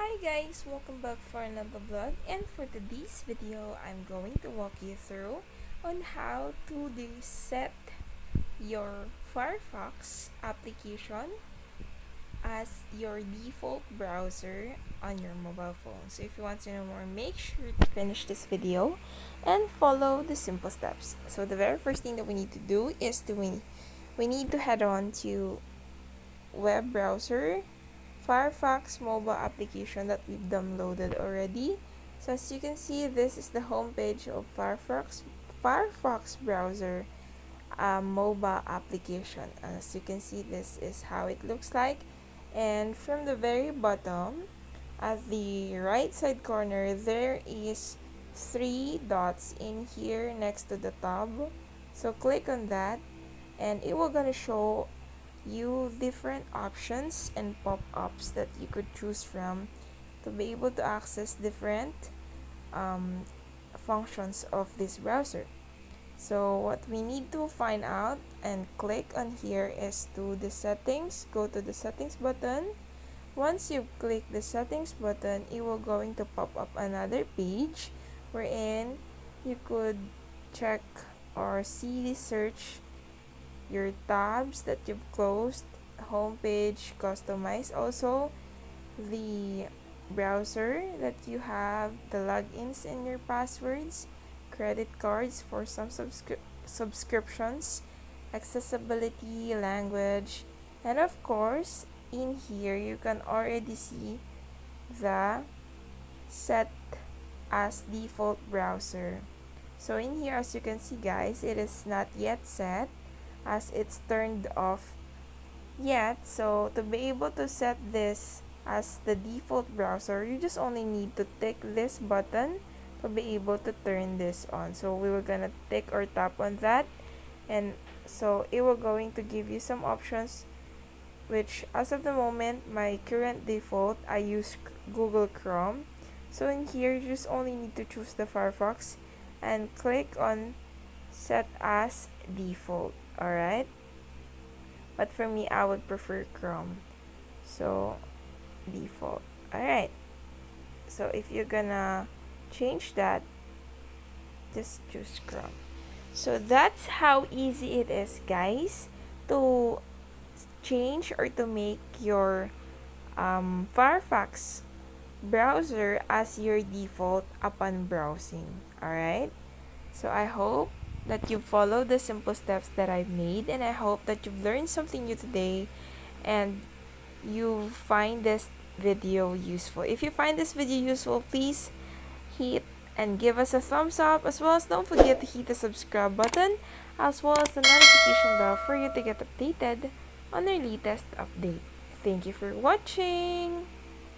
Hi guys, welcome back for another vlog, and for today's video I'm going to walk you through on how to reset your Firefox application as your default browser on your mobile phone. So if you want to know more, make sure to finish this video and follow the simple steps. So the very first thing that we need to do is we need to head on to web browser Firefox mobile application that we've downloaded already. So as you can see, this is the home page of Firefox browser mobile application. As you can see, this is how it looks like. And from the very bottom, at the right side corner, there is three dots in here next to the tab. So click on that, and it will gonna show you different options and pop-ups that you could choose from to be able to access different functions of this browser. So what we need to find out and click on here is to the settings. Go to the settings button. Once you click the settings button, it will going to pop up another page wherein you could check or see the search your tabs that you've closed, homepage, customize also the browser that you have, the logins and your passwords, credit cards for some subscriptions, accessibility, language, and of course in here you can already see the set as default browser. So in here, as you can see guys, it is not yet set as it's turned off yet. So to be able to set this as the default browser, you just only need to tick this button to be able to turn this on. So we were gonna tick or tap on that, and so it will going to give you some options, which as of the moment, my current default, I use Google Chrome. So in here, you just only need to choose the Firefox and click on set as default. Alright, but for me, I would prefer Chrome, so default. Alright, so if you're gonna change that, just choose Chrome. So that's how easy it is guys to change or to make your Firefox browser as your default upon browsing. Alright, so I hope that you follow the simple steps that I've made, and I hope that you've learned something new today and you find this video useful. If you find this video useful, please hit and give us a thumbs up, as well as don't forget to hit the subscribe button as well as the notification bell for you to get updated on our latest update. Thank you for watching.